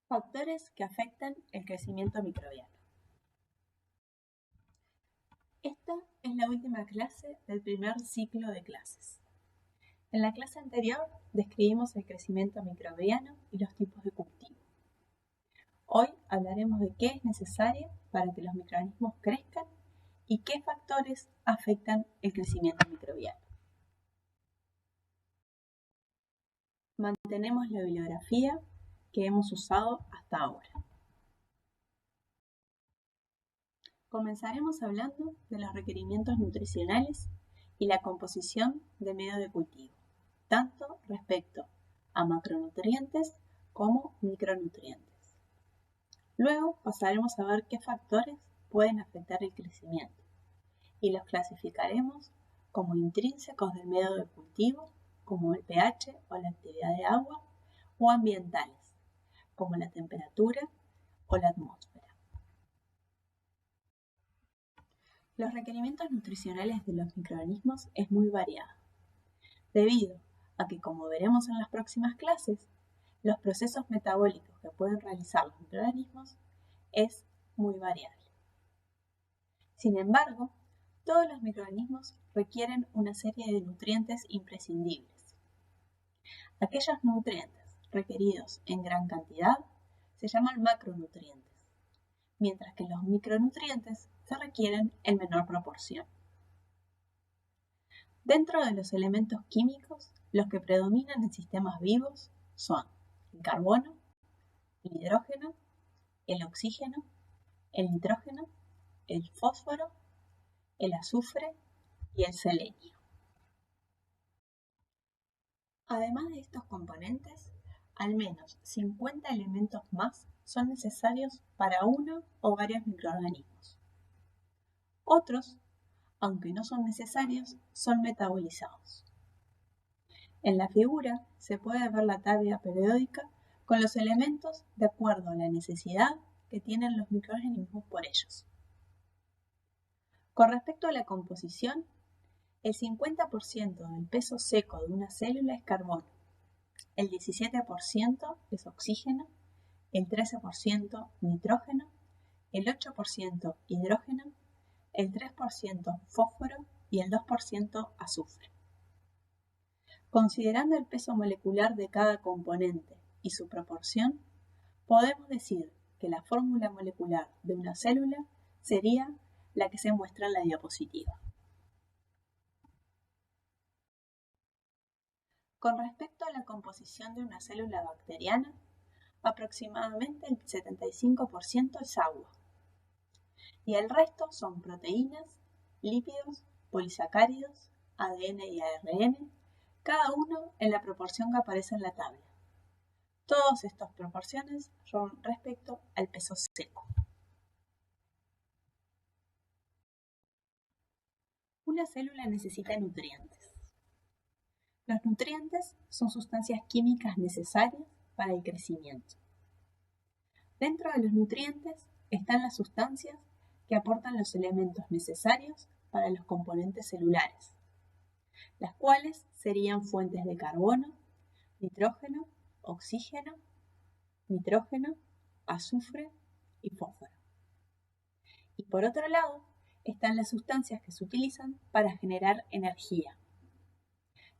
Factores que afectan el crecimiento microbiano. Esta es la última clase del primer ciclo de clases. En la clase anterior describimos el crecimiento microbiano y los tipos de cultivo. Hoy hablaremos de qué es necesario para que los microorganismos crezcan y qué factores afectan el crecimiento microbiano. Mantenemos la bibliografía que hemos usado hasta ahora. Comenzaremos hablando de los requerimientos nutricionales y la composición de medio de cultivo, tanto respecto a macronutrientes como micronutrientes. Luego pasaremos a ver qué factores pueden afectar el crecimiento y los clasificaremos como intrínsecos del medio de cultivo, como el pH o la actividad de agua, o ambientales, como la temperatura o la atmósfera. Los requerimientos nutricionales de los microorganismos es muy variado, debido a que, como veremos en las próximas clases, los procesos metabólicos que pueden realizar los microorganismos es muy variable. Sin embargo, todos los microorganismos requieren una serie de nutrientes imprescindibles. Aquellos nutrientes requeridos en gran cantidad se llaman macronutrientes, mientras que los micronutrientes se requieren en menor proporción. Dentro de los elementos químicos, los que predominan en sistemas vivos son el carbono, el hidrógeno, el oxígeno, el nitrógeno, el fósforo, el azufre y el selenio. Además de estos componentes, al menos 50 elementos más son necesarios para uno o varios microorganismos. Otros, aunque no son necesarios, son metabolizados. En la figura se puede ver la tabla periódica con los elementos de acuerdo a la necesidad que tienen los microorganismos por ellos. Con respecto a la composición, el 50% del peso seco de una célula es carbono, el 17% es oxígeno, el 13% nitrógeno, el 8% hidrógeno, el 3% fósforo y el 2% azufre. Considerando el peso molecular de cada componente y su proporción, podemos decir que la fórmula molecular de una célula sería la que se muestra en la diapositiva. Con respecto a la composición de una célula bacteriana, aproximadamente el 75% es agua, y el resto son proteínas, lípidos, polisacáridos, ADN y ARN, cada uno en la proporción que aparece en la tabla. Todas estas proporciones son respecto al peso seco. Una célula necesita nutrientes. Los nutrientes son sustancias químicas necesarias para el crecimiento. Dentro de los nutrientes están las sustancias que aportan los elementos necesarios para los componentes celulares, las cuales serían fuentes de carbono, nitrógeno, oxígeno, nitrógeno, azufre y fósforo. Y por otro lado, están las sustancias que se utilizan para generar energía,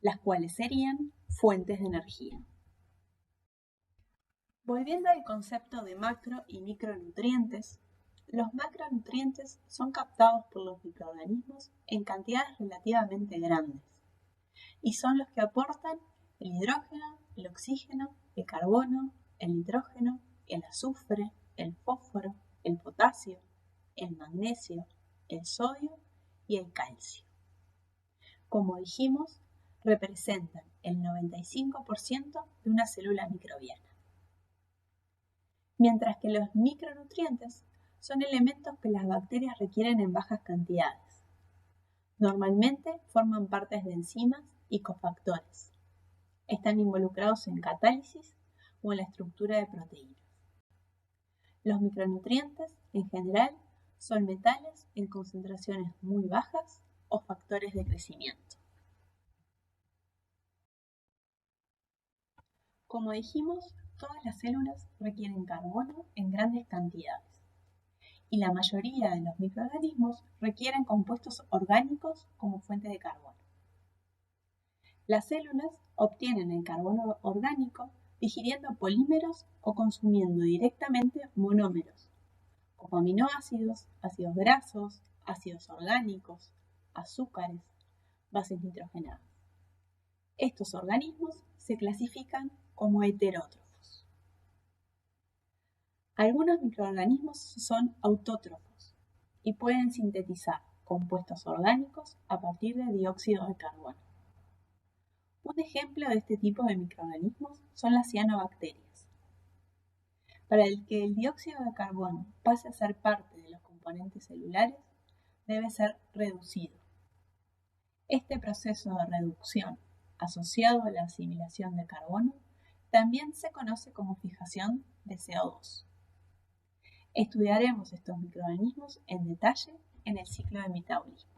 las cuales serían fuentes de energía. Volviendo al concepto de macro y micronutrientes, los macronutrientes son captados por los microorganismos en cantidades relativamente grandes y son los que aportan el hidrógeno, el oxígeno, el carbono, el nitrógeno, el azufre, el fósforo, el potasio, el magnesio, el sodio y el calcio. Como dijimos, representan el 95% de una célula microbiana. Mientras que los micronutrientes son elementos que las bacterias requieren en bajas cantidades. Normalmente forman partes de enzimas y cofactores. Están involucrados en catálisis o en la estructura de proteínas. Los micronutrientes, en general, son metales en concentraciones muy bajas o factores de crecimiento. Como dijimos, todas las células requieren carbono en grandes cantidades y la mayoría de los microorganismos requieren compuestos orgánicos como fuente de carbono. Las células obtienen el carbono orgánico digiriendo polímeros o consumiendo directamente monómeros, como aminoácidos, ácidos grasos, ácidos orgánicos, azúcares, bases nitrogenadas. Estos organismos se clasifican como heterótrofos. Algunos microorganismos son autótrofos y pueden sintetizar compuestos orgánicos a partir de dióxido de carbono. Un ejemplo de este tipo de microorganismos son las cianobacterias. Para que el dióxido de carbono pase a ser parte de los componentes celulares, debe ser reducido. Este proceso de reducción, asociado a la asimilación de carbono, también se conoce como fijación de CO2. Estudiaremos estos microorganismos en detalle en el ciclo de metabolismo.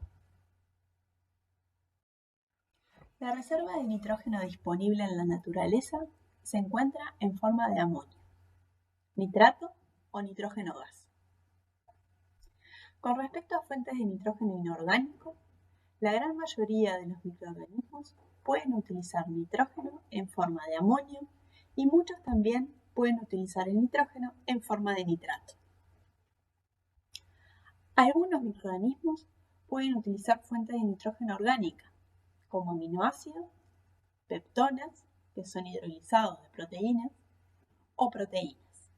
La reserva de nitrógeno disponible en la naturaleza se encuentra en forma de amonio, nitrato o nitrógeno gas. Con respecto a fuentes de nitrógeno inorgánico, la gran mayoría de los microorganismos pueden utilizar nitrógeno en forma de amonio y muchos también pueden utilizar el nitrógeno en forma de nitrato. Algunos microorganismos pueden utilizar fuentes de nitrógeno orgánica, como aminoácidos, peptonas, que son hidrolizados de proteínas, o proteínas.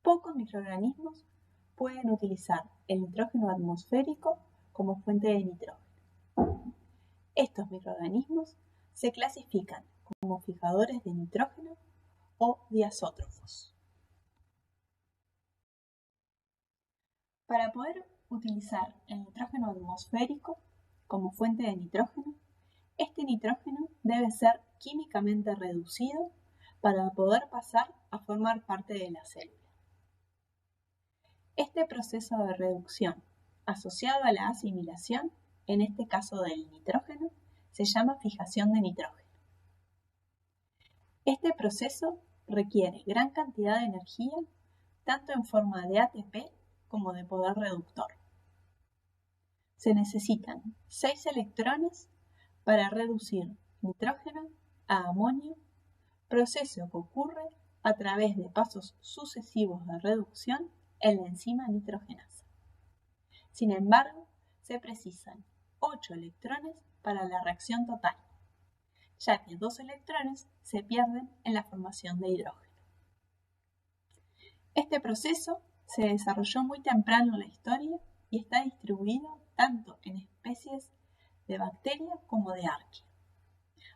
Pocos microorganismos pueden utilizar el nitrógeno atmosférico como fuente de nitrógeno. Estos microorganismos se clasifican como fijadores de nitrógeno o diazótrofos. Para poder utilizar el nitrógeno atmosférico como fuente de nitrógeno, este nitrógeno debe ser químicamente reducido para poder pasar a formar parte de la célula. Este proceso de reducción, asociado a la asimilación, en este caso del nitrógeno, se llama fijación de nitrógeno. Este proceso requiere gran cantidad de energía, tanto en forma de ATP como de poder reductor. Se necesitan 6 electrones para reducir nitrógeno a amonio, proceso que ocurre a través de pasos sucesivos de reducción en la enzima nitrogenasa. Sin embargo, se precisan 8 electrones para la reacción total, ya que 2 electrones se pierden en la formación de hidrógeno. Este proceso se desarrolló muy temprano en la historia y está distribuido tanto en especies de bacterias como de arquea,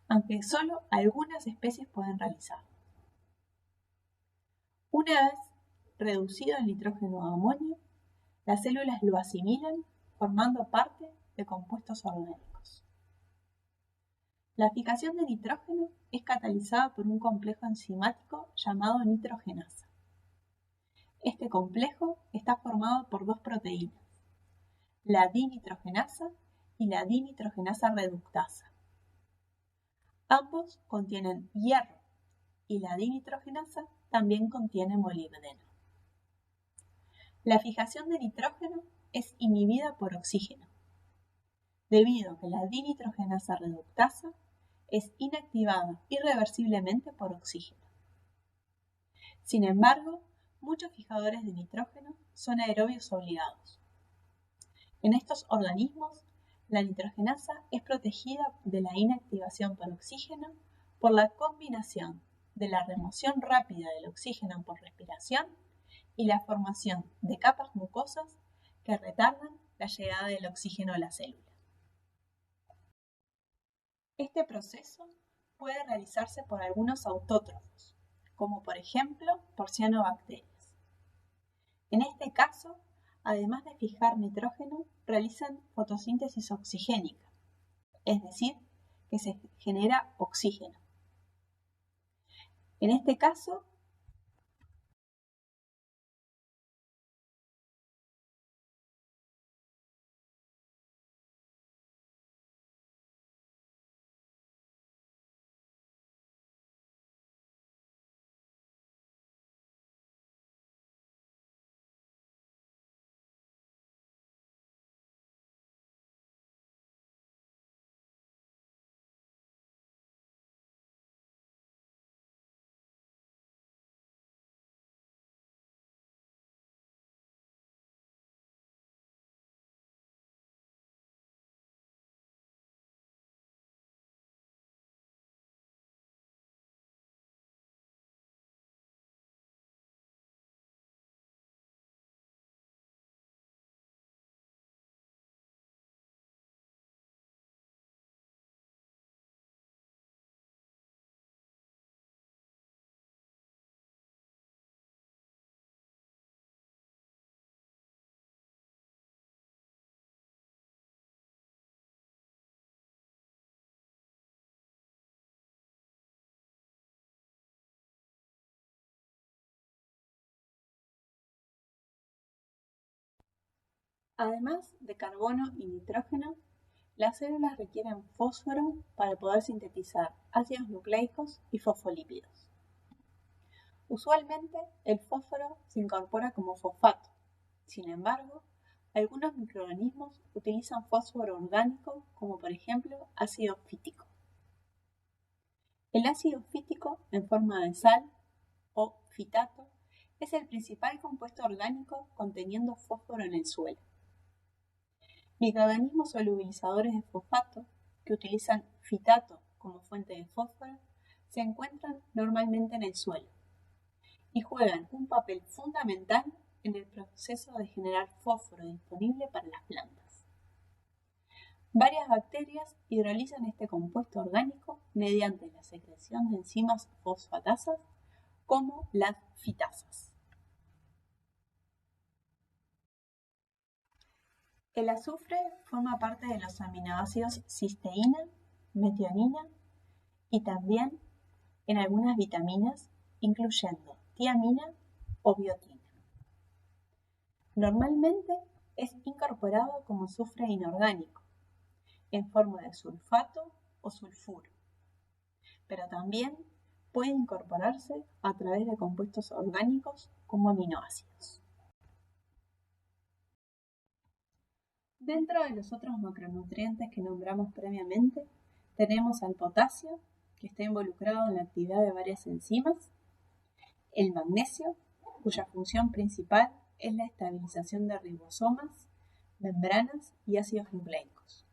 aunque solo algunas especies pueden realizarlo. Una vez reducido el nitrógeno a amonio, las células lo asimilan formando parte de compuestos orgánicos. La fijación de nitrógeno es catalizada por un complejo enzimático llamado nitrogenasa. Este complejo está formado por 2 proteínas, la dinitrogenasa y la dinitrogenasa reductasa. Ambos contienen hierro y la dinitrogenasa también contiene molibdeno. La fijación de nitrógeno es inhibida por oxígeno, debido a que la dinitrogenasa reductasa es inactivada irreversiblemente por oxígeno. Sin embargo, muchos fijadores de nitrógeno son aerobios obligados. En estos organismos, la nitrogenasa es protegida de la inactivación por oxígeno por la combinación de la remoción rápida del oxígeno por respiración y la formación de capas mucosas que retardan la llegada del oxígeno a la célula. Este proceso puede realizarse por algunos autótrofos, como por ejemplo por cianobacterias. En este caso, además de fijar nitrógeno, realizan fotosíntesis oxigénica, es decir, que se genera oxígeno. En este caso, Además de carbono y nitrógeno, las células requieren fósforo para poder sintetizar ácidos nucleicos y fosfolípidos. Usualmente el fósforo se incorpora como fosfato. Sin embargo, algunos microorganismos utilizan fósforo orgánico como por ejemplo ácido fítico. El ácido fítico en forma de sal o fitato es el principal compuesto orgánico conteniendo fósforo en el suelo. Microorganismos solubilizadores de fosfato que utilizan fitato como fuente de fósforo se encuentran normalmente en el suelo y juegan un papel fundamental en el proceso de generar fósforo disponible para las plantas. Varias bacterias hidrolizan este compuesto orgánico mediante la secreción de enzimas fosfatasas como las fitasas. El azufre forma parte de los aminoácidos cisteína, metionina y también en algunas vitaminas, incluyendo tiamina o biotina. Normalmente es incorporado como azufre inorgánico, en forma de sulfato o sulfuro, pero también puede incorporarse a través de compuestos orgánicos como aminoácidos. Dentro de los otros macronutrientes que nombramos previamente, tenemos al potasio, que está involucrado en la actividad de varias enzimas, el magnesio, cuya función principal es la estabilización de ribosomas, membranas y ácidos nucleicos.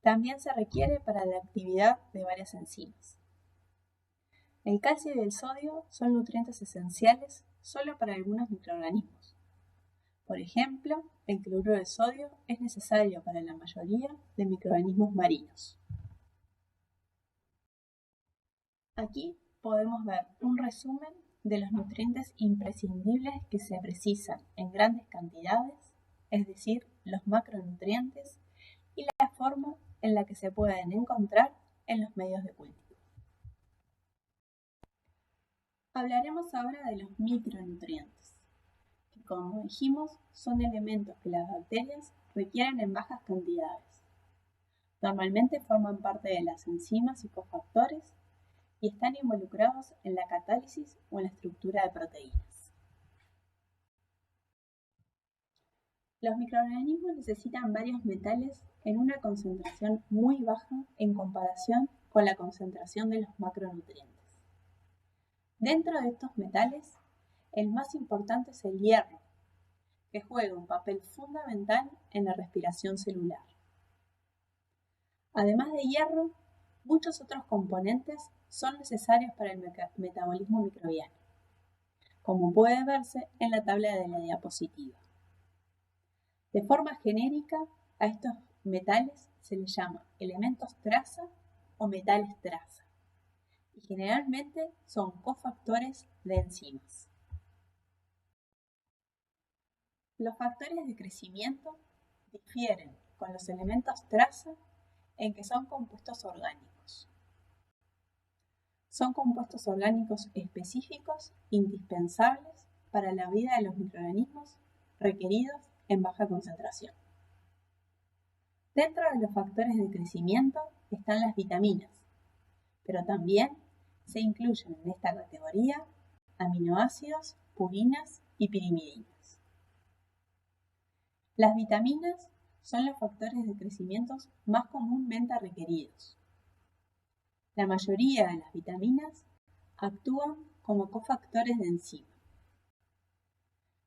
También se requiere para la actividad de varias enzimas. El calcio y el sodio son nutrientes esenciales solo para algunos microorganismos. Por ejemplo, el cloruro de sodio es necesario para la mayoría de microorganismos marinos. Aquí podemos ver un resumen de los nutrientes imprescindibles que se precisan en grandes cantidades, es decir, los macronutrientes, y la forma en la que se pueden encontrar en los medios de cultivo. Hablaremos ahora de los micronutrientes, que como dijimos son elementos que las bacterias requieren en bajas cantidades. Normalmente forman parte de las enzimas y cofactores y están involucrados en la catálisis o en la estructura de proteínas. Los microorganismos necesitan varios metales en una concentración muy baja en comparación con la concentración de los macronutrientes. Dentro de estos metales, el más importante es el hierro, que juega un papel fundamental en la respiración celular. Además de hierro, muchos otros componentes son necesarios para el metabolismo microbiano, como puede verse en la tabla de la diapositiva. De forma genérica, a estos metales se les llama elementos traza o metales traza, y generalmente son cofactores de enzimas. Los factores de crecimiento difieren con los elementos traza en que son compuestos orgánicos. Son compuestos orgánicos específicos indispensables para la vida de los microorganismos requeridos en baja concentración. Dentro de los factores de crecimiento están las vitaminas, pero también se incluyen en esta categoría aminoácidos, purinas y pirimidinas. Las vitaminas son los factores de crecimiento más comúnmente requeridos. La mayoría de las vitaminas actúan como cofactores de enzima.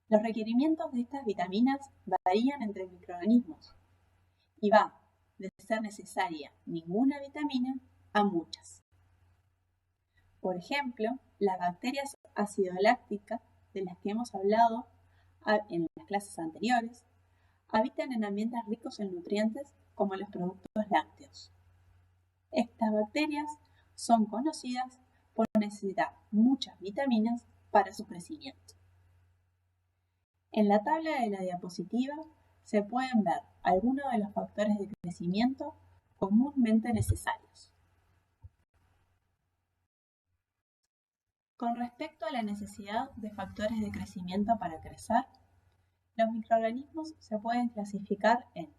Los requerimientos de estas vitaminas varían entre microorganismos y va de ser necesaria ninguna vitamina a muchas. Por ejemplo, las bacterias acidolácticas, de las que hemos hablado en las clases anteriores, habitan en ambientes ricos en nutrientes como los productos lácteos. Estas bacterias son conocidas por necesitar muchas vitaminas para su crecimiento. En la tabla de la diapositiva se pueden ver algunos de los factores de crecimiento comúnmente necesarios. Con respecto a la necesidad de factores de crecimiento para crecer, Los microorganismos se pueden clasificar en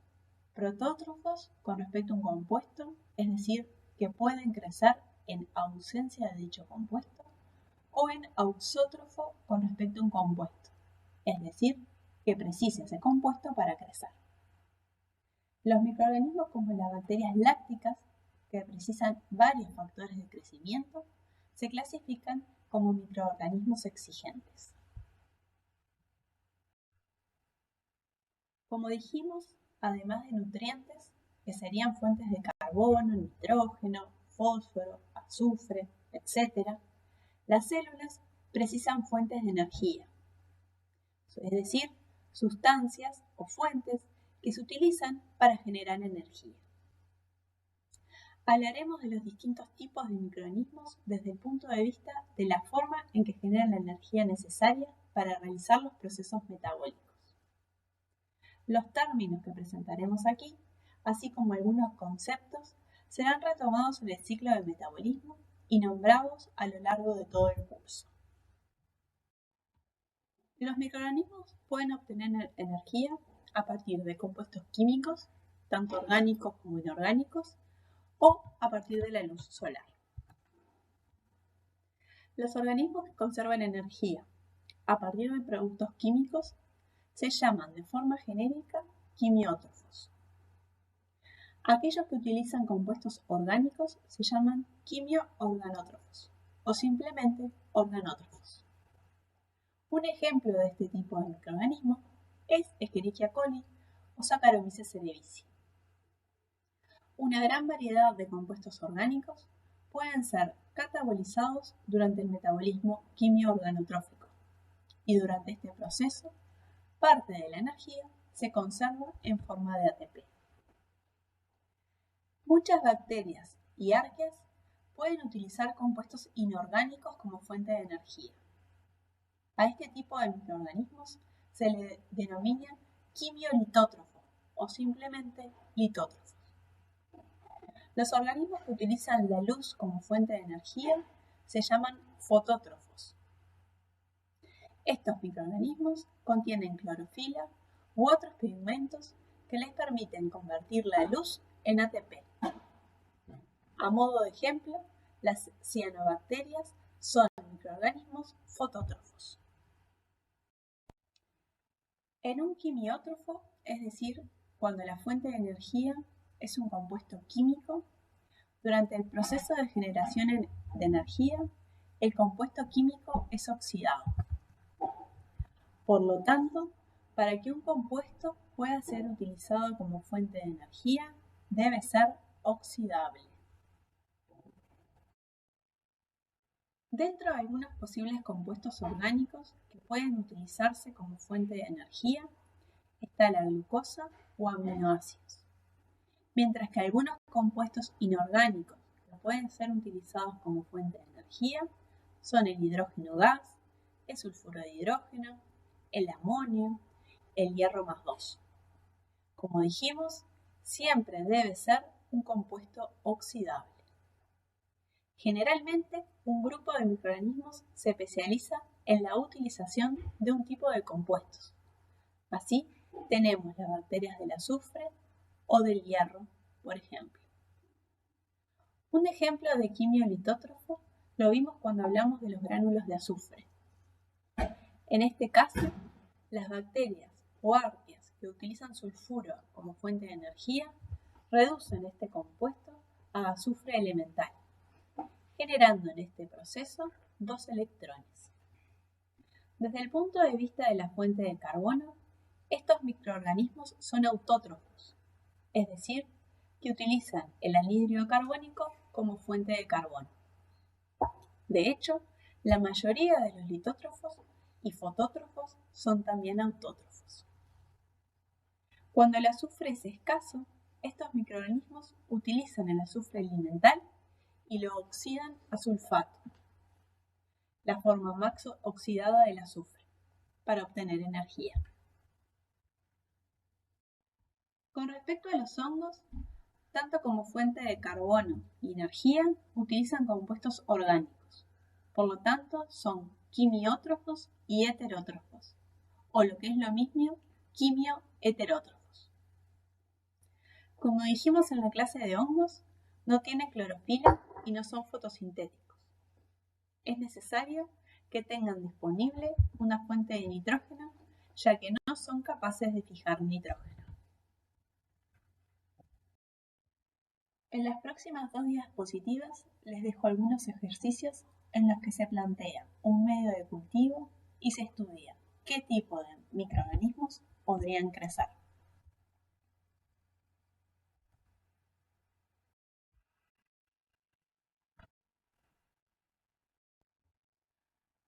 protótrofos con respecto a un compuesto, es decir, que pueden crecer en ausencia de dicho compuesto, o en auxótrofo con respecto a un compuesto, es decir, que precisa ese compuesto para crecer. Los microorganismos como las bacterias lácticas, que precisan varios factores de crecimiento, se clasifican como microorganismos exigentes. Como dijimos, además de nutrientes, que serían fuentes de carbono, nitrógeno, fósforo, azufre, etc., las células precisan fuentes de energía, es decir, sustancias o fuentes que se utilizan para generar energía. Hablaremos de los distintos tipos de microorganismos desde el punto de vista de la forma en que generan la energía necesaria para realizar los procesos metabólicos. Los términos que presentaremos aquí, así como algunos conceptos, serán retomados en el ciclo del metabolismo y nombrados a lo largo de todo el curso. Los microorganismos pueden obtener energía a partir de compuestos químicos, tanto orgánicos como inorgánicos, o a partir de la luz solar. Los organismos que conservan energía a partir de productos químicos se llaman de forma genérica quimiótrofos. Aquellos que utilizan compuestos orgánicos se llaman quimioorganótrofos o simplemente organótrofos. Un ejemplo de este tipo de microorganismo es Escherichia coli o Saccharomyces cerevisiae. Una gran variedad de compuestos orgánicos pueden ser catabolizados durante el metabolismo quimioorganotrófico y durante este proceso parte de la energía se conserva en forma de ATP. Muchas bacterias y arqueas pueden utilizar compuestos inorgánicos como fuente de energía. A este tipo de microorganismos se le denomina quimiolitótrofos o simplemente litótrofos. Los organismos que utilizan la luz como fuente de energía se llaman fotótrofos. Estos microorganismos contienen clorofila u otros pigmentos que les permiten convertir la luz en ATP. A modo de ejemplo, las cianobacterias son microorganismos fotótrofos. En un quimiótrofo, es decir, cuando la fuente de energía es un compuesto químico, durante el proceso de generación de energía, el compuesto químico es oxidado. Por lo tanto, para que un compuesto pueda ser utilizado como fuente de energía, debe ser oxidable. Dentro de algunos posibles compuestos orgánicos que pueden utilizarse como fuente de energía está la glucosa o aminoácidos, mientras que algunos compuestos inorgánicos que pueden ser utilizados como fuente de energía son el hidrógeno gas, el sulfuro de hidrógeno, el amonio, el hierro más 2. Como dijimos, siempre debe ser un compuesto oxidable. Generalmente, un grupo de microorganismos se especializa en la utilización de un tipo de compuestos. Así, tenemos las bacterias del azufre o del hierro, por ejemplo. Un ejemplo de quimiolitótrofo lo vimos cuando hablamos de los gránulos de azufre. En este caso, las bacterias o arqueas que utilizan sulfuro como fuente de energía reducen este compuesto a azufre elemental, generando en este proceso 2 electrones. Desde el punto de vista de la fuente de carbono, estos microorganismos son autótrofos, es decir, que utilizan el anhidro carbónico como fuente de carbono. De hecho, la mayoría de los litótrofos y fotótrofos son también autótrofos. Cuando el azufre es escaso, estos microorganismos utilizan el azufre elemental y lo oxidan a sulfato, la forma más oxidada del azufre, para obtener energía. Con respecto a los hongos, tanto como fuente de carbono y energía, utilizan compuestos orgánicos. Por lo tanto, son quimiótrofos y heterótrofos, o lo que es lo mismo, quimioheterótrofos. Como dijimos en la clase de hongos, no tienen clorofila y no son fotosintéticos. Es necesario que tengan disponible una fuente de nitrógeno, ya que no son capaces de fijar nitrógeno. En las próximas 2 diapositivas les dejo algunos ejercicios en los que se plantea un medio de cultivo y se estudia qué tipo de microorganismos podrían crecer.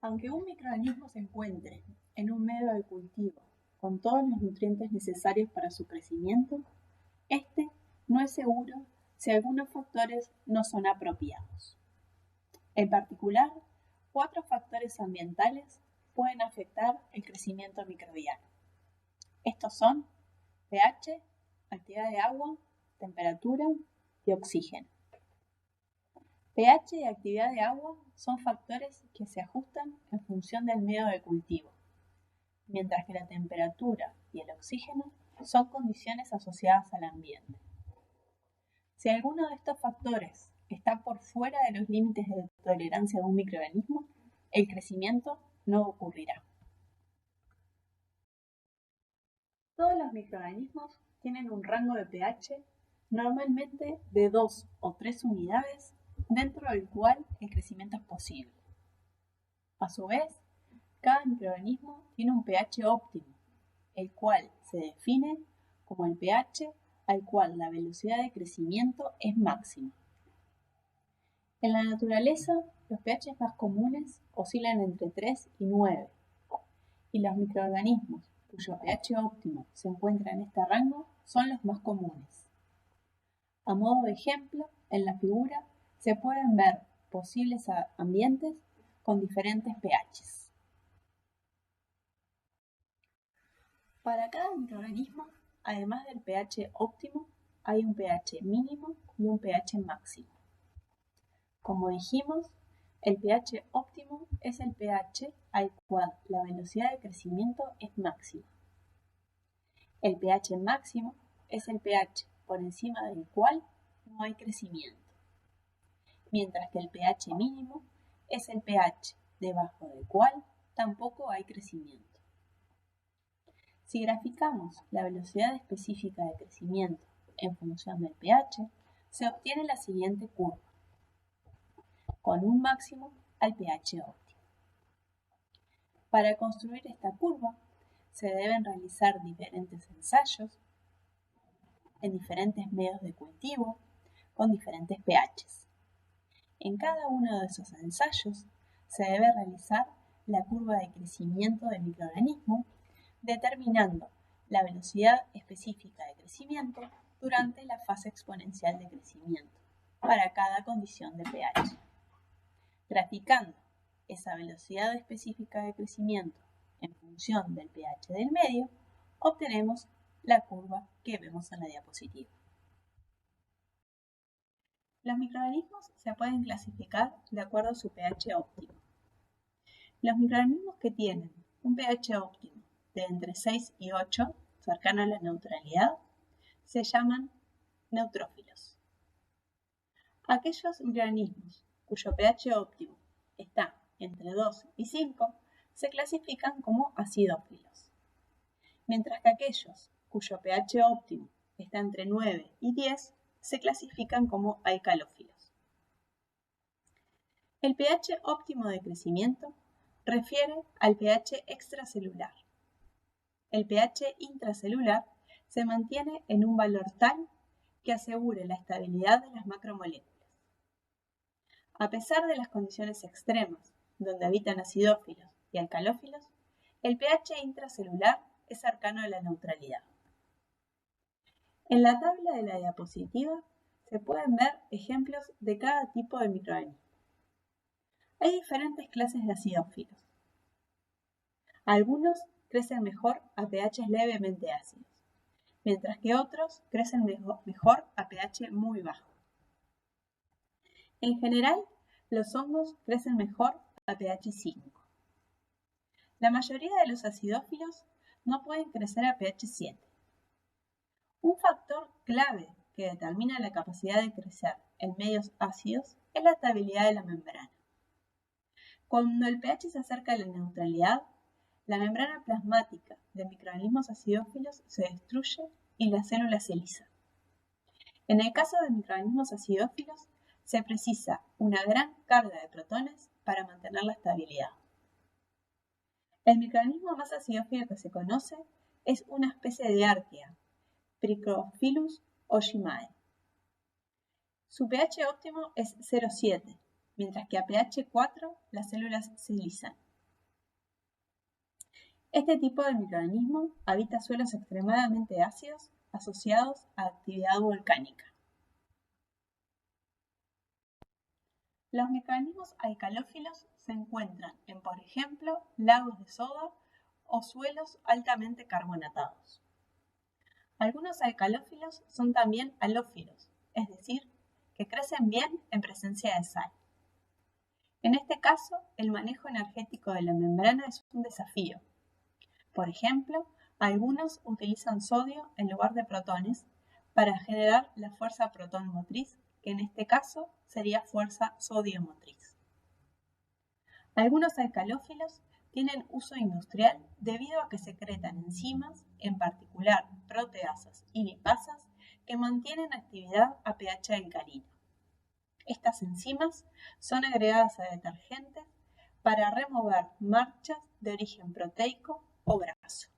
Aunque un microorganismo se encuentre en un medio de cultivo con todos los nutrientes necesarios para su crecimiento, este no es seguro si algunos factores no son apropiados. En particular, 4 factores ambientales pueden afectar el crecimiento microbiano. Estos son pH, actividad de agua, temperatura y oxígeno. pH y actividad de agua son factores que se ajustan en función del medio de cultivo, mientras que la temperatura y el oxígeno son condiciones asociadas al ambiente. Si alguno de estos factores está por fuera de los límites de tolerancia de un microorganismo, el crecimiento no ocurrirá. Todos los microorganismos tienen un rango de pH normalmente de 2 o 3 unidades dentro del cual el crecimiento es posible. A su vez, cada microorganismo tiene un pH óptimo, el cual se define como el pH al cual la velocidad de crecimiento es máxima. En la naturaleza, los pH más comunes oscilan entre 3 y 9, y los microorganismos cuyo pH óptimo se encuentra en este rango son los más comunes. A modo de ejemplo, en la figura se pueden ver posibles ambientes con diferentes pHs. Para cada microorganismo, además del pH óptimo, hay un pH mínimo y un pH máximo. Como dijimos, el pH óptimo es el pH al cual la velocidad de crecimiento es máxima. El pH máximo es el pH por encima del cual no hay crecimiento, mientras que el pH mínimo es el pH debajo del cual tampoco hay crecimiento. Si graficamos la velocidad específica de crecimiento en función del pH, se obtiene la siguiente curva, con un máximo al pH óptimo. Para construir esta curva, se deben realizar diferentes ensayos en diferentes medios de cultivo con diferentes pHs. En cada uno de esos ensayos se debe realizar la curva de crecimiento del microorganismo, determinando la velocidad específica de crecimiento durante la fase exponencial de crecimiento para cada condición de pH. Graficando esa velocidad específica de crecimiento en función del pH del medio, obtenemos la curva que vemos en la diapositiva. Los microorganismos se pueden clasificar de acuerdo a su pH óptimo. Los microorganismos que tienen un pH óptimo de entre 6 y 8, cercano a la neutralidad, se llaman neutrófilos. Aquellos microorganismos cuyo pH óptimo está entre 2 y 5 se clasifican como acidófilos, mientras que aquellos cuyo pH óptimo está entre 9 y 10 se clasifican como alcalófilos. El pH óptimo de crecimiento refiere al pH extracelular. El pH intracelular se mantiene en un valor tal que asegure la estabilidad de las macromoléculas. A pesar de las condiciones extremas, donde habitan acidófilos y alcalófilos, el pH intracelular es cercano a la neutralidad. En la tabla de la diapositiva se pueden ver ejemplos de cada tipo de microorganismo. Hay diferentes clases de acidófilos. Algunos crecen mejor a pHs levemente ácidos, mientras que otros crecen mejor a pH muy bajo. En general, los hongos crecen mejor a pH 5. La mayoría de los acidófilos no pueden crecer a pH 7. Un factor clave que determina la capacidad de crecer en medios ácidos es la estabilidad de la membrana. Cuando el pH se acerca a la neutralidad, la membrana plasmática de microorganismos acidófilos se destruye y la célula se lisa. En el caso de microorganismos acidófilos, se precisa una gran carga de protones para mantener la estabilidad. El microorganismo más acidófilo que se conoce es una especie de arquea, Phrygophyllus ogimae. Su pH óptimo es 0,7, mientras que a pH 4 las células se lisan. Este tipo de microorganismo habita suelos extremadamente ácidos asociados a actividad volcánica. Los microorganismos alcalófilos se encuentran en, por ejemplo, lagos de soda o suelos altamente carbonatados. Algunos alcalófilos son también halófilos, es decir, que crecen bien en presencia de sal. En este caso, el manejo energético de la membrana es un desafío. Por ejemplo, algunos utilizan sodio en lugar de protones para generar la fuerza protón motriz, que en este caso sería fuerza sodio motriz. Algunos alcalófilos tienen uso industrial debido a que secretan enzimas, en particular proteasas y lipasas, que mantienen actividad a pH alcalino. Estas enzimas son agregadas a detergentes para remover manchas de origen proteico o graso.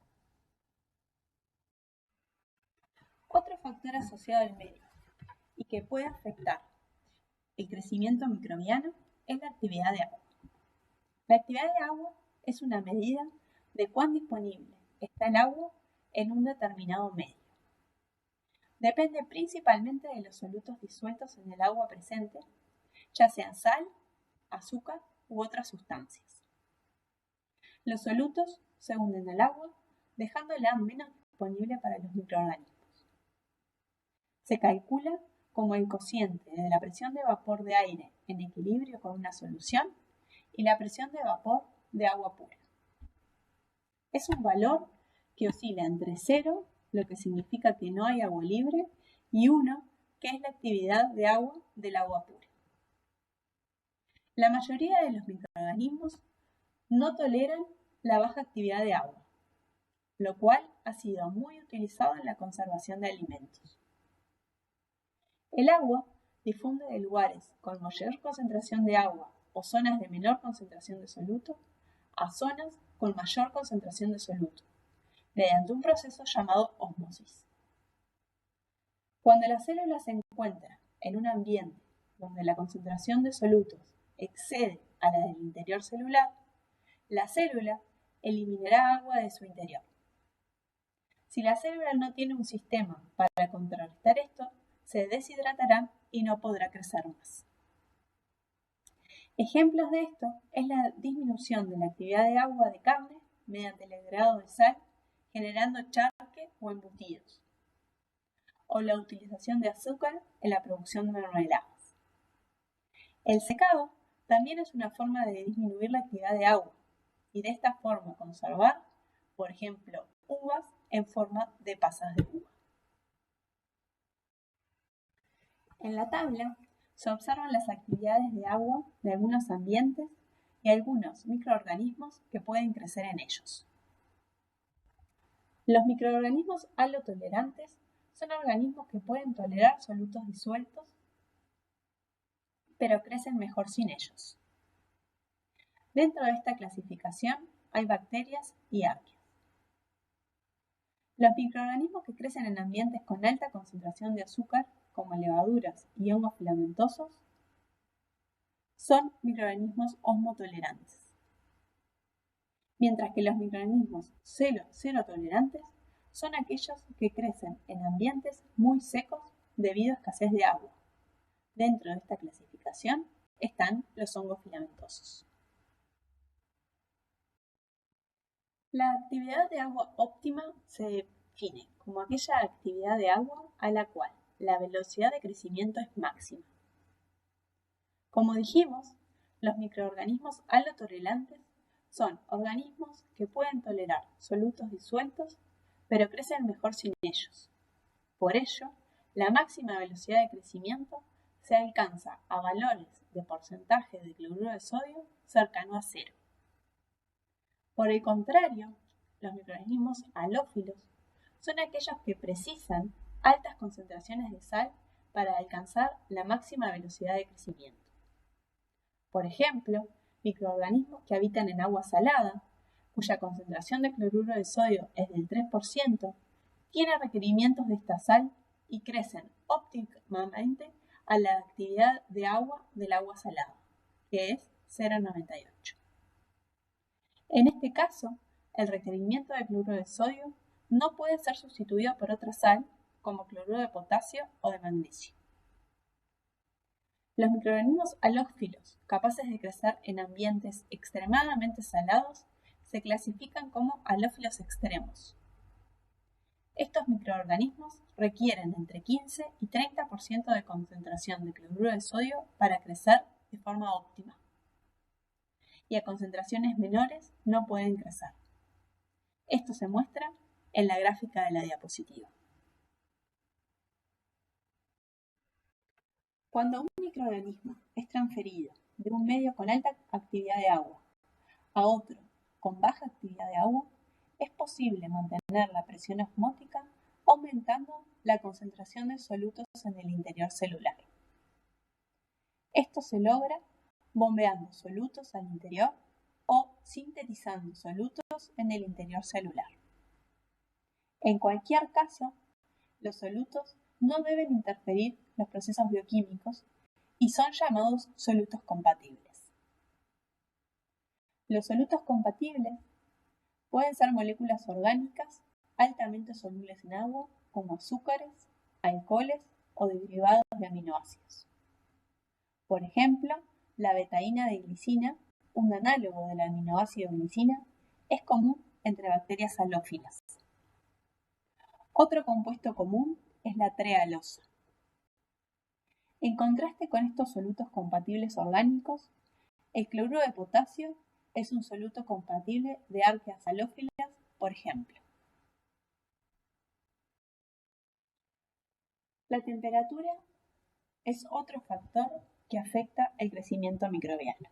Otro factor asociado al medio y que puede afectar el crecimiento microbiano es la actividad de agua. La actividad de agua es una medida de cuán disponible está el agua en un determinado medio. Depende principalmente de los solutos disueltos en el agua presente, ya sean sal, azúcar u otras sustancias. Los solutos se hunden al agua, dejándola menos disponible para los microorganismos. Se calcula como el cociente de la presión de vapor de aire en equilibrio con una solución y la presión de vapor de agua pura. Es un valor que oscila entre 0, lo que significa que no hay agua libre, y 1, que es la actividad de agua del agua pura. La mayoría de los microorganismos no toleran la baja actividad de agua, lo cual ha sido muy utilizado en la conservación de alimentos. El agua difunde de lugares con mayor concentración de agua o zonas de menor concentración de soluto a zonas con mayor concentración de soluto, mediante un proceso llamado ósmosis. Cuando la célula se encuentra en un ambiente donde la concentración de solutos excede a la del interior celular, la célula eliminará agua de su interior. Si la célula no tiene un sistema para contrarrestar esto, se deshidratará y no podrá crecer más. Ejemplos de esto es la disminución de la actividad de agua de carne mediante el agregado de sal, generando charque o embutidos, o la utilización de azúcar en la producción de mermeladas. El secado también es una forma de disminuir la actividad de agua y de esta forma conservar, por ejemplo, uvas en forma de pasas de uva. En la tabla se observan las actividades de agua de algunos ambientes y algunos microorganismos que pueden crecer en ellos. Los microorganismos halotolerantes son organismos que pueden tolerar solutos disueltos, pero crecen mejor sin ellos. Dentro de esta clasificación hay bacterias y arqueas. Los microorganismos que crecen en ambientes con alta concentración de azúcar, como levaduras y hongos filamentosos, son microorganismos osmotolerantes. Mientras que los microorganismos serotolerantes son aquellos que crecen en ambientes muy secos debido a escasez de agua. Dentro de esta clasificación están los hongos filamentosos. La actividad de agua óptima se define como aquella actividad de agua a la cual la velocidad de crecimiento es máxima. Como dijimos, los microorganismos halotolerantes son organismos que pueden tolerar solutos disueltos, pero crecen mejor sin ellos. Por ello, la máxima velocidad de crecimiento se alcanza a valores de porcentaje de cloruro de sodio cercano a cero. Por el contrario, los microorganismos halófilos son aquellos que precisan altas concentraciones de sal para alcanzar la máxima velocidad de crecimiento. Por ejemplo, microorganismos que habitan en agua salada, cuya concentración de cloruro de sodio es del 3%, tienen requerimientos de esta sal y crecen óptimamente a la actividad de agua del agua salada, que es 0,98. En este caso, el requerimiento de cloruro de sodio no puede ser sustituido por otra sal como cloruro de potasio o de magnesio. Los microorganismos halófilos, capaces de crecer en ambientes extremadamente salados, se clasifican como halófilos extremos. Estos microorganismos requieren entre 15 y 30% de concentración de cloruro de sodio para crecer de forma óptima. Y a concentraciones menores no pueden crecer. Esto se muestra en la gráfica de la diapositiva. Cuando un microorganismo es transferido de un medio con alta actividad de agua a otro con baja actividad de agua, es posible mantener la presión osmótica aumentando la concentración de solutos en el interior celular. Esto se logra bombeando solutos al interior o sintetizando solutos en el interior celular. En cualquier caso, los solutos no deben interferir los procesos bioquímicos y son llamados solutos compatibles. Los solutos compatibles pueden ser moléculas orgánicas altamente solubles en agua, como azúcares, alcoholes o derivados de aminoácidos. Por ejemplo, la betaína de glicina, un análogo del aminoácido glicina, es común entre bacterias halófilas. Otro compuesto común es la trealosa. En contraste con estos solutos compatibles orgánicos, el cloruro de potasio es un soluto compatible de arqueas halófilas, por ejemplo. La temperatura es otro factor que afecta el crecimiento microbiano.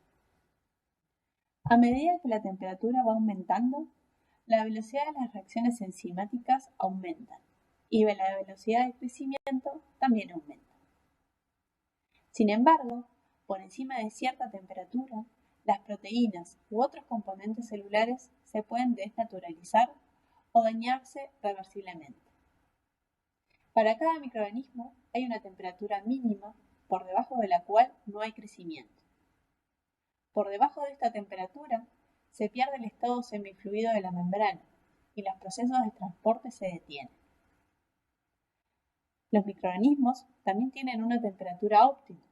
A medida que la temperatura va aumentando, la velocidad de las reacciones enzimáticas aumenta y la velocidad de crecimiento también aumenta. Sin embargo, por encima de cierta temperatura, las proteínas u otros componentes celulares se pueden desnaturalizar o dañarse reversiblemente. Para cada microorganismo hay una temperatura mínima por debajo de la cual no hay crecimiento. Por debajo de esta temperatura se pierde el estado semifluido de la membrana y los procesos de transporte se detienen. Los microorganismos también tienen una temperatura óptima,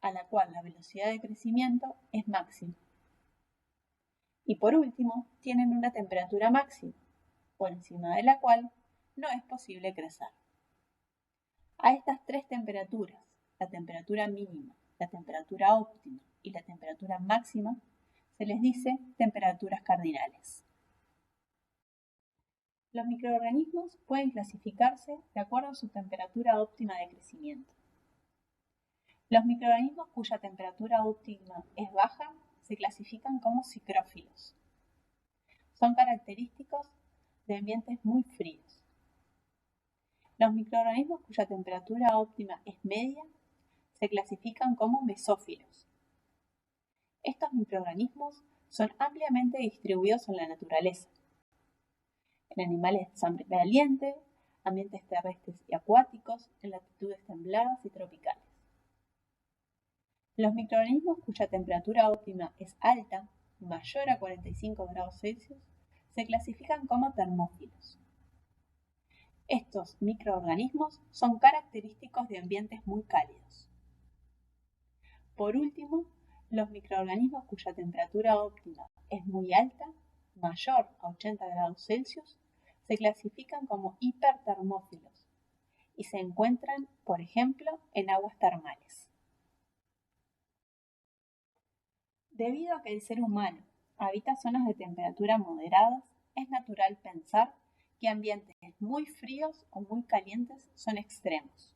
a la cual la velocidad de crecimiento es máxima. Y por último, tienen una temperatura máxima, por encima de la cual no es posible crecer. A estas tres temperaturas, la temperatura mínima, la temperatura óptima y la temperatura máxima, se les dice temperaturas cardinales. Los microorganismos pueden clasificarse de acuerdo a su temperatura óptima de crecimiento. Los microorganismos cuya temperatura óptima es baja se clasifican como psicrófilos. Son característicos de ambientes muy fríos. Los microorganismos cuya temperatura óptima es media se clasifican como mesófilos. Estos microorganismos son ampliamente distribuidos en la naturaleza, en animales de sangre caliente, ambientes terrestres y acuáticos, en latitudes templadas y tropicales. Los microorganismos cuya temperatura óptima es alta, mayor a 45 grados Celsius, se clasifican como termófilos. Estos microorganismos son característicos de ambientes muy cálidos. Por último, los microorganismos cuya temperatura óptima es muy alta, mayor a 80 grados Celsius, se clasifican como hipertermófilos y se encuentran, por ejemplo, en aguas termales. Debido a que el ser humano habita zonas de temperatura moderadas, es natural pensar que ambientes muy fríos o muy calientes son extremos.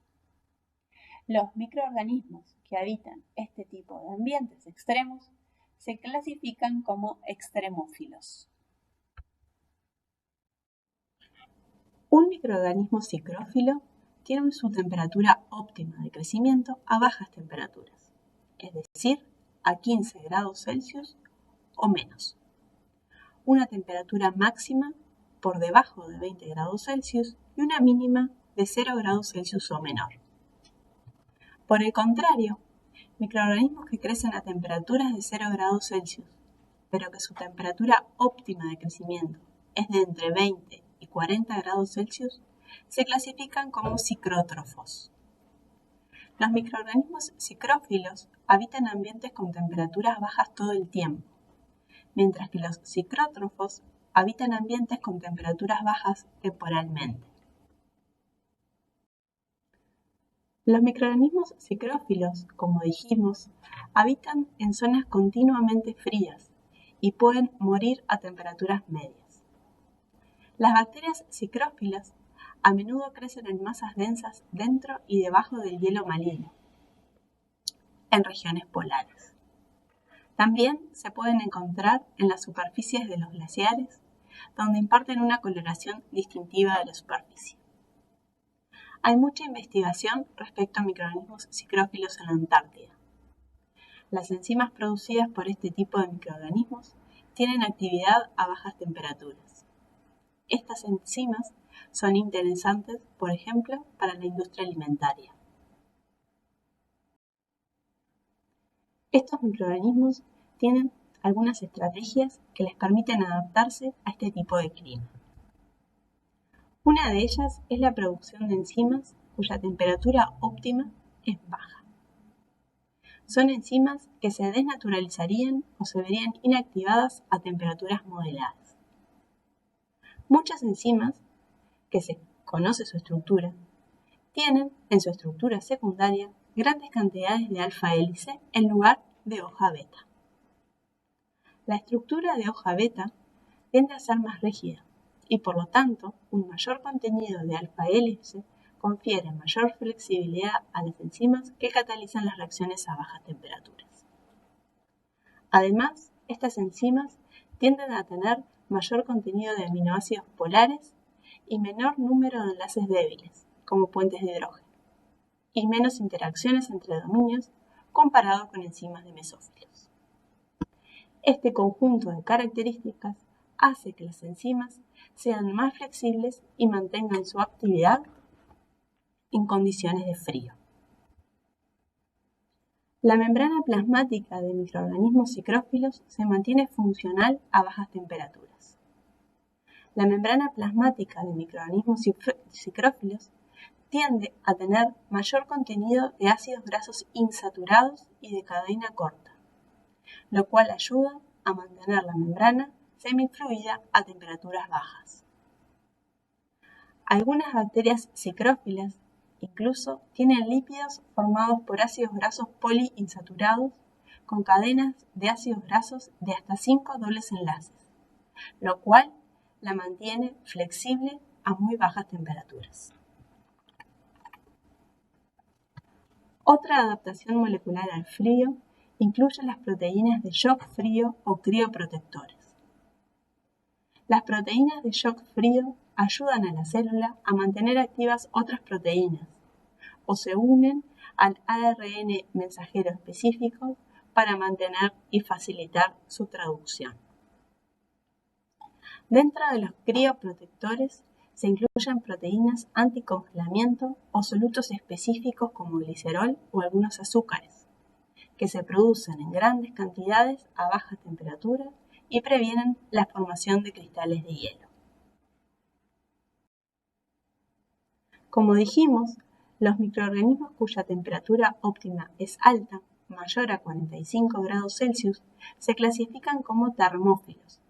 Los microorganismos que habitan este tipo de ambientes extremos se clasifican como extremófilos. Un microorganismo psicrófilo tiene su temperatura óptima de crecimiento a bajas temperaturas, es decir, a 15 grados Celsius o menos. Una temperatura máxima por debajo de 20 grados Celsius y una mínima de 0 grados Celsius o menor. Por el contrario, microorganismos que crecen a temperaturas de 0 grados Celsius, pero que su temperatura óptima de crecimiento es de entre 20 y 40 grados Celsius, se clasifican como psicrótrofos. Los microorganismos psicrófilos habitan ambientes con temperaturas bajas todo el tiempo, mientras que los psicrótrofos habitan ambientes con temperaturas bajas temporalmente. Los microorganismos psicrófilos, como dijimos, habitan en zonas continuamente frías y pueden morir a temperaturas medias. Las bacterias psicrófilas a menudo crecen en masas densas dentro y debajo del hielo marino, en regiones polares. También se pueden encontrar en las superficies de los glaciares, donde imparten una coloración distintiva de la superficie. Hay mucha investigación respecto a microorganismos psicrófilos en la Antártida. Las enzimas producidas por este tipo de microorganismos tienen actividad a bajas temperaturas. Estas enzimas son interesantes, por ejemplo, para la industria alimentaria. Estos microorganismos tienen algunas estrategias que les permiten adaptarse a este tipo de clima. Una de ellas es la producción de enzimas cuya temperatura óptima es baja. Son enzimas que se desnaturalizarían o se verían inactivadas a temperaturas moderadas. Muchas enzimas, que se conoce su estructura, tienen en su estructura secundaria grandes cantidades de alfa-hélice en lugar de hoja beta. La estructura de hoja beta tiende a ser más rígida y por lo tanto un mayor contenido de alfa-hélice confiere mayor flexibilidad a las enzimas que catalizan las reacciones a bajas temperaturas. Además, estas enzimas tienden a tener mayor contenido de aminoácidos polares y menor número de enlaces débiles, como puentes de hidrógeno, y menos interacciones entre dominios comparado con enzimas de mesófilos. Este conjunto de características hace que las enzimas sean más flexibles y mantengan su actividad en condiciones de frío. La membrana plasmática de microorganismos psicrófilos se mantiene funcional a bajas temperaturas. La membrana plasmática de microorganismos psicrófilos tiende a tener mayor contenido de ácidos grasos insaturados y de cadena corta, lo cual ayuda a mantener la membrana semifluida a temperaturas bajas. Algunas bacterias psicrófilas incluso tienen lípidos formados por ácidos grasos poliinsaturados con cadenas de ácidos grasos de hasta 5 dobles enlaces, lo cual la mantiene flexible a muy bajas temperaturas. Otra adaptación molecular al frío incluye las proteínas de shock frío o crioprotectores. Las proteínas de shock frío ayudan a la célula a mantener activas otras proteínas o se unen al ARN mensajero específico para mantener y facilitar su traducción. Dentro de los crioprotectores se incluyen proteínas anticongelamiento o solutos específicos como glicerol o algunos azúcares, que se producen en grandes cantidades a baja temperatura y previenen la formación de cristales de hielo. Como dijimos, los microorganismos cuya temperatura óptima es alta, mayor a 45 grados Celsius, se clasifican como termófilos,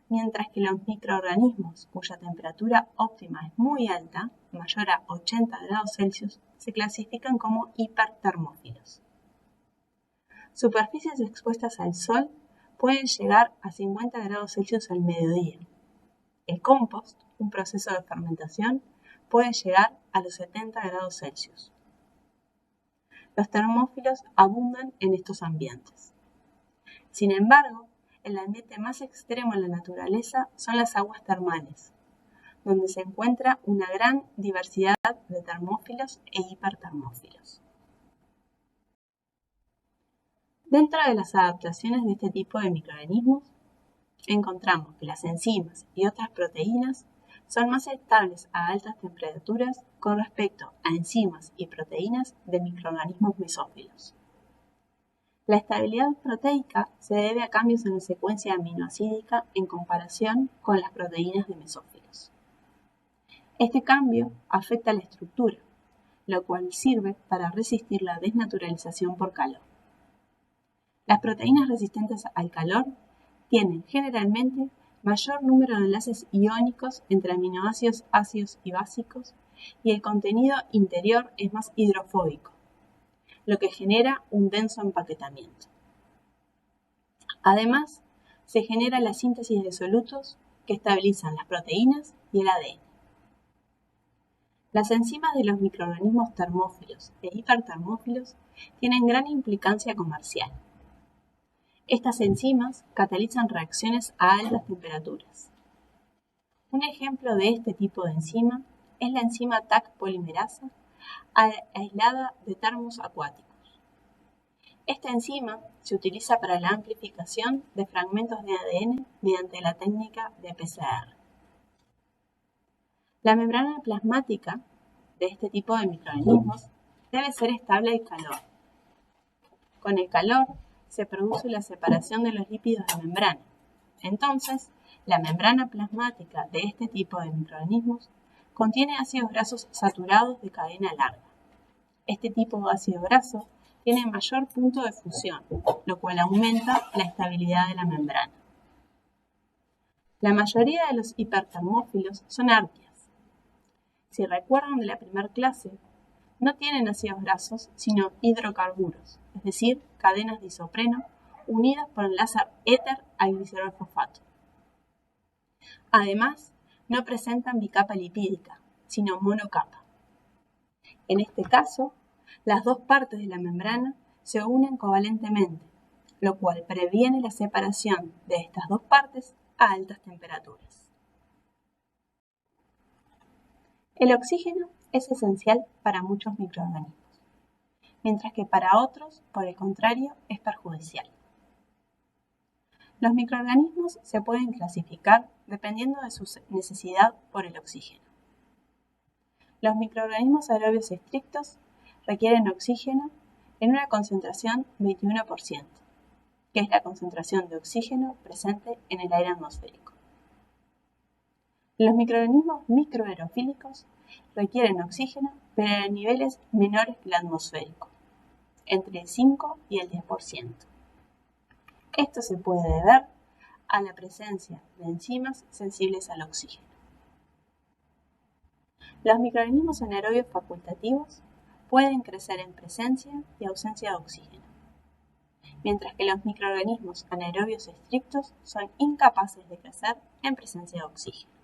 mientras que los microorganismos cuya temperatura óptima es muy alta, mayor a 80 grados Celsius, se clasifican como hipertermófilos. Superficies expuestas al sol pueden llegar a 50 grados Celsius al mediodía. El compost, un proceso de fermentación, puede llegar a los 70 grados Celsius. Los termófilos abundan en estos ambientes. Sin embargo, el ambiente más extremo en la naturaleza son las aguas termales, donde se encuentra una gran diversidad de termófilos e hipertermófilos. Dentro de las adaptaciones de este tipo de microorganismos, encontramos que las enzimas y otras proteínas son más estables a altas temperaturas con respecto a enzimas y proteínas de microorganismos mesófilos. La estabilidad proteica se debe a cambios en la secuencia aminoácidica en comparación con las proteínas de mesófilos. Este cambio afecta la estructura, lo cual sirve para resistir la desnaturalización por calor. Las proteínas resistentes al calor tienen generalmente mayor número de enlaces iónicos entre aminoácidos ácidos y básicos y el contenido interior es más hidrofóbico, lo que genera un denso empaquetamiento. Además, se genera la síntesis de solutos que estabilizan las proteínas y el ADN. Las enzimas de los microorganismos termófilos e hipertermófilos tienen gran implicancia comercial. Estas enzimas catalizan reacciones a altas temperaturas. Un ejemplo de este tipo de enzima es la enzima Taq polimerasa aislada de termos acuáticos. Esta enzima se utiliza para la amplificación de fragmentos de ADN mediante la técnica de PCR. La membrana plasmática de este tipo de microorganismos debe ser estable al calor. Con el calor se produce la separación de los lípidos de membrana. Entonces, la membrana plasmática de este tipo de microorganismos contiene ácidos grasos saturados de cadena larga. Este tipo de ácido graso tiene mayor punto de fusión, lo cual aumenta la estabilidad de la membrana. La mayoría de los hipertermófilos son arqueas. Si recuerdan de la primera clase, no tienen ácidos grasos, sino hidrocarburos, es decir, cadenas de isopreno unidas por enlace éter al glicerol fosfato. Además, no presentan bicapa lipídica, sino monocapa. En este caso, las dos partes de la membrana se unen covalentemente, lo cual previene la separación de estas dos partes a altas temperaturas. El oxígeno es esencial para muchos microorganismos, mientras que para otros, por el contrario, es perjudicial. Los microorganismos se pueden clasificar dependiendo de su necesidad por el oxígeno. Los microorganismos aerobios estrictos requieren oxígeno en una concentración 21%, que es la concentración de oxígeno presente en el aire atmosférico. Los microorganismos microaerofílicos requieren oxígeno, pero en niveles menores que el atmosférico, entre el 5 y el 10%. Esto se puede deber a la presencia de enzimas sensibles al oxígeno. Los microorganismos anaerobios facultativos pueden crecer en presencia y ausencia de oxígeno, mientras que los microorganismos anaerobios estrictos son incapaces de crecer en presencia de oxígeno.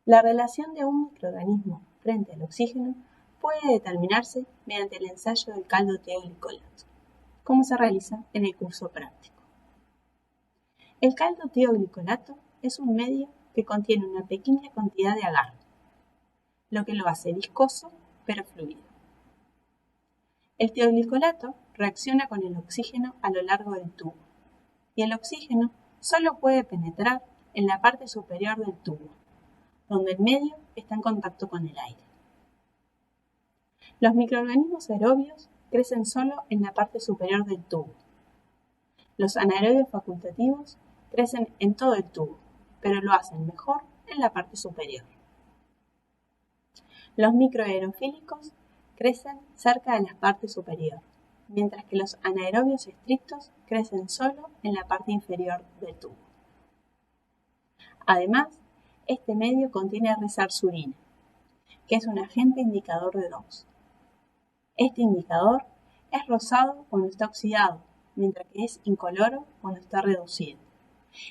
La relación de un microorganismo frente al oxígeno puede determinarse mediante el ensayo del caldo tioglicolato, como se realiza en el curso práctico. El caldo tioglicolato es un medio que contiene una pequeña cantidad de agar, lo que lo hace viscoso pero fluido. El tioglicolato reacciona con el oxígeno a lo largo del tubo, y el oxígeno solo puede penetrar en la parte superior del tubo, donde el medio está en contacto con el aire. Los microorganismos aerobios crecen solo en la parte superior del tubo. Los anaerobios facultativos crecen en todo el tubo, pero lo hacen mejor en la parte superior. Los microaerofílicos crecen cerca de la parte superior, mientras que los anaerobios estrictos crecen solo en la parte inferior del tubo. Además, este medio contiene resarsurina, que es un agente indicador de DOX. Este indicador es rosado cuando está oxidado mientras que es incoloro cuando está reducido,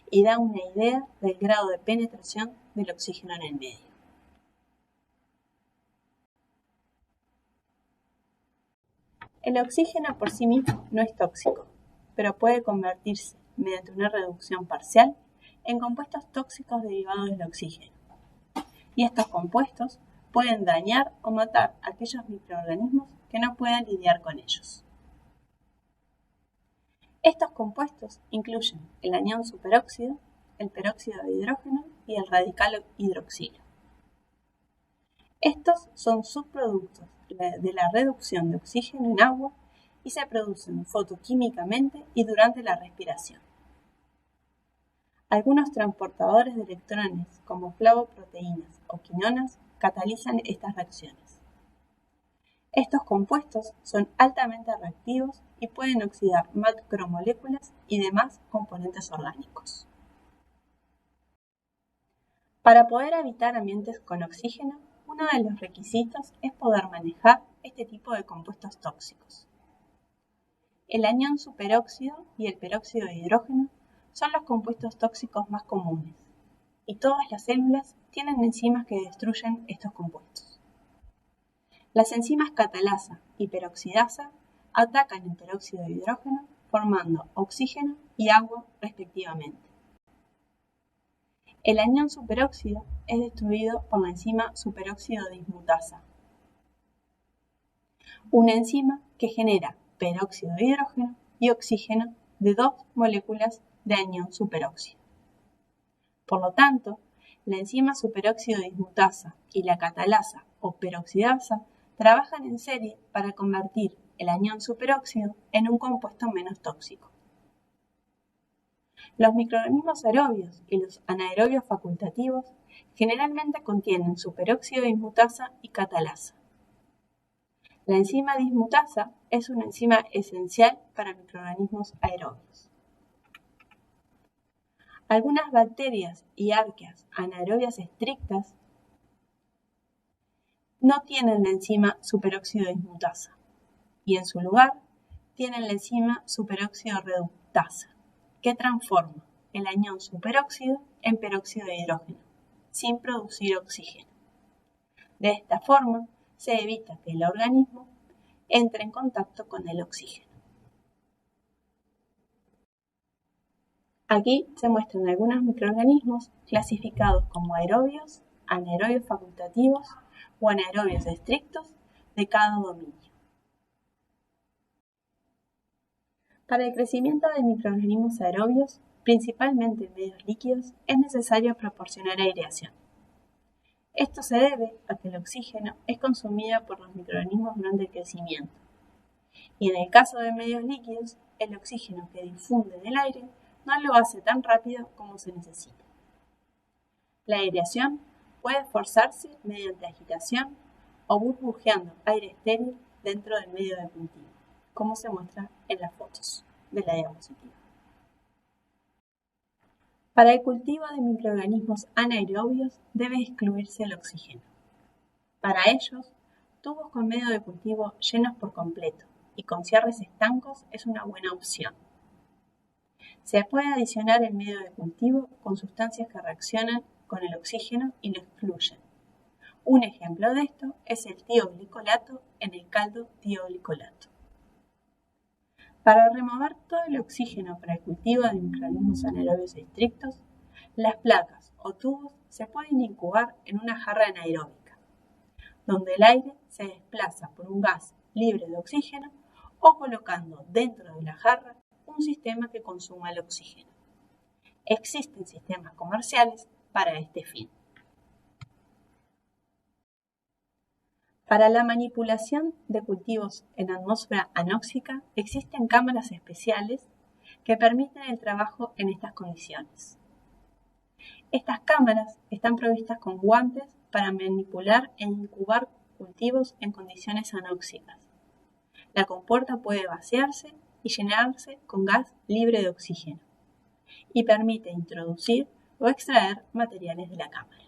y da una idea del grado de penetración del oxígeno en el medio. El oxígeno por sí mismo no es tóxico, pero puede convertirse, mediante una reducción parcial, en compuestos tóxicos derivados del oxígeno. Y estos compuestos pueden dañar o matar a aquellos microorganismos que no puedan lidiar con ellos. Estos compuestos incluyen el anión superóxido, el peróxido de hidrógeno y el radical hidroxilo. Estos son subproductos de la reducción de oxígeno en agua y se producen fotoquímicamente y durante la respiración. Algunos transportadores de electrones, como flavoproteínas o quinonas, catalizan estas reacciones. Estos compuestos son altamente reactivos y pueden oxidar macromoléculas y demás componentes orgánicos. Para poder habitar ambientes con oxígeno, uno de los requisitos es poder manejar este tipo de compuestos tóxicos. El anión superóxido y el peróxido de hidrógeno son los compuestos tóxicos más comunes, y todas las células tienen enzimas que destruyen estos compuestos. Las enzimas catalasa y peroxidasa atacan el peróxido de hidrógeno formando oxígeno y agua respectivamente. El anión superóxido es destruido por la enzima superóxido dismutasa, una enzima que genera peróxido de hidrógeno y oxígeno de dos moléculas de anión superóxido. Por lo tanto, la enzima superóxido dismutasa y la catalasa o peroxidasa trabajan en serie para convertir el anión superóxido en un compuesto menos tóxico. Los microorganismos aerobios y los anaerobios facultativos generalmente contienen superóxido dismutasa y catalasa. La enzima dismutasa es una enzima esencial para microorganismos aerobios. Algunas bacterias y arqueas anaerobias estrictas no tienen la enzima superóxido dismutasa y en su lugar tienen la enzima superóxido reductasa, que transforma el anión superóxido en peróxido de hidrógeno, sin producir oxígeno. De esta forma, se evita que el organismo entre en contacto con el oxígeno. Aquí se muestran algunos microorganismos clasificados como aerobios, anaerobios facultativos o anaerobios estrictos de cada dominio. Para el crecimiento de microorganismos aerobios, principalmente en medios líquidos, es necesario proporcionar aireación. Esto se debe a que el oxígeno es consumido por los microorganismos durante el crecimiento. Y en el caso de medios líquidos, el oxígeno que difunde en el aire no lo hace tan rápido como se necesita. La aireación puede forzarse mediante agitación o burbujeando aire estéril dentro del medio de cultivo, como se muestra en las fotos de la diapositiva. Para el cultivo de microorganismos anaerobios debe excluirse el oxígeno. Para ellos, tubos con medio de cultivo llenos por completo y con cierres estancos es una buena opción. Se puede adicionar el medio de cultivo con sustancias que reaccionan con el oxígeno y lo excluyen. Un ejemplo de esto es el tioglicolato en el caldo tioglicolato. Para remover todo el oxígeno para el cultivo de microorganismos anaerobios estrictos, las placas o tubos se pueden incubar en una jarra anaeróbica, donde el aire se desplaza por un gas libre de oxígeno o colocando dentro de la jarra un sistema que consuma el oxígeno. Existen sistemas comerciales para este fin. Para la manipulación de cultivos en atmósfera anóxica existen cámaras especiales que permiten el trabajo en estas condiciones. Estas cámaras están provistas con guantes para manipular e incubar cultivos en condiciones anóxicas. La compuerta puede vaciarse y llenarse con gas libre de oxígeno y permite introducir o extraer materiales de la cámara.